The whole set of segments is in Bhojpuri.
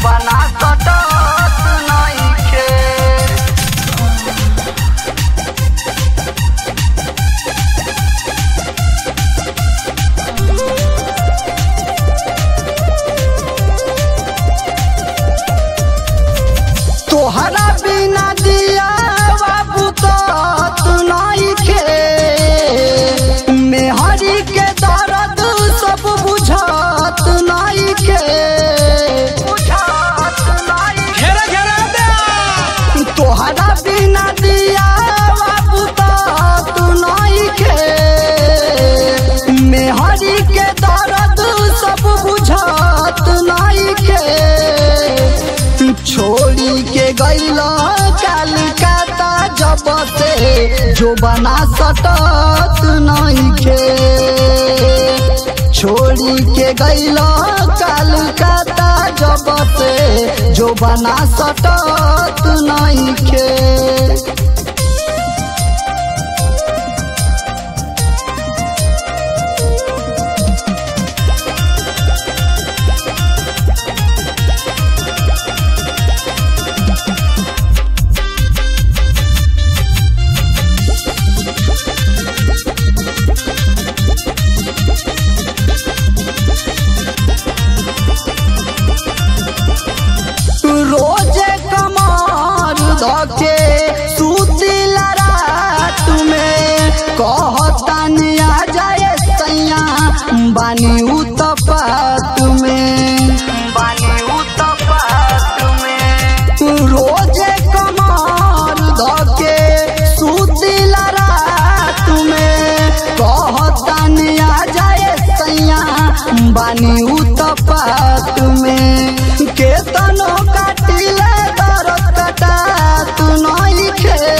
बना सटत नइखे। तोहरा बिना दिया बाबू तत नइखे। मेहरी के दर्द सब बुझत नइखे। तोहरा बिना दिया बाबू तत नइखे। मेहरी के दर्द सब बुझत नइखे। छोड़ी के गईला कलकत्ता जब से जो बना सटत नइखे। छोड़ी के गईला कलकत्ता जब से जो बना सटत नइखे। रोजे कमर धके सुतिला रात में कहतानी आ जाए सैया बानी उतपात में। रोजे कमर धके सुतिला रात में कहतानी आ जाए सैया बानी उतपात में। केतनो काटिले दर्द कटात नइखे।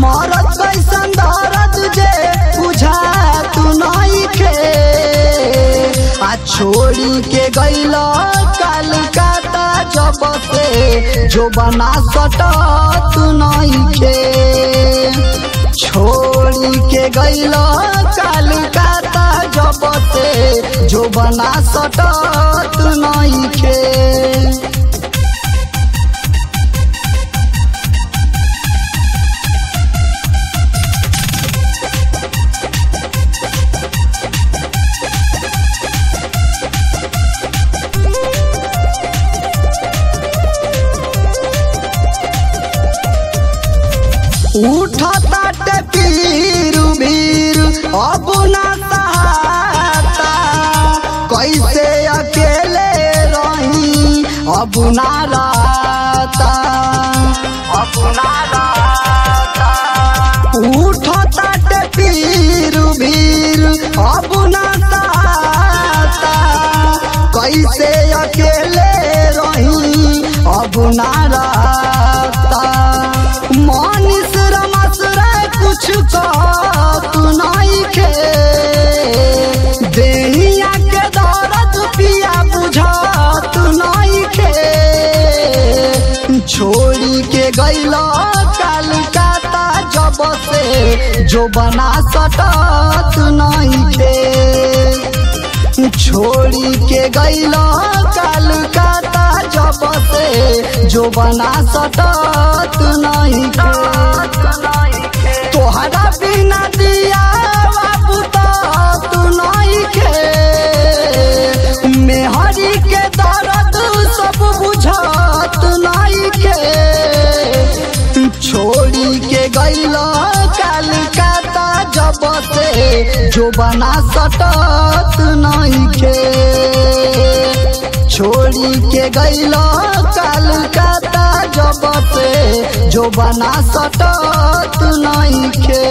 मरद कैसन दर्द जे बुझात नइखे। छोड़ी के गईला कलकत्ता जब से जो बना सटत नइखे। छोड़ी के गईला कलकत्ता जब से जो बना सटत नइखे। उठताटे पीर भीर अब ना सहाता। कैसे अकेले रही अब ना रहता। उठताटे पीर भीर अब ना सहाता। कैसे अकेले रही अब ना रहता। मनीष रमसरे कुछ कहत नइखे। देहिया के दर्द पिया बुझत नइखे। छोड़ी के गईला कलकत्ता जब से जो बना सटत नइखे। छोड़ी के गईला कलकत्ता जब से जो बना सटत नइखे। तोहरा बिना दिया बाबू तत नइखे। मेहरी के दर्द सब बुझत नइखे। छोड़ी के गईला कलकत्ता जब से जो बना सटत नइखे। छोड़ी के गईला कलकत्ता जब से जो बना सटत नइखे।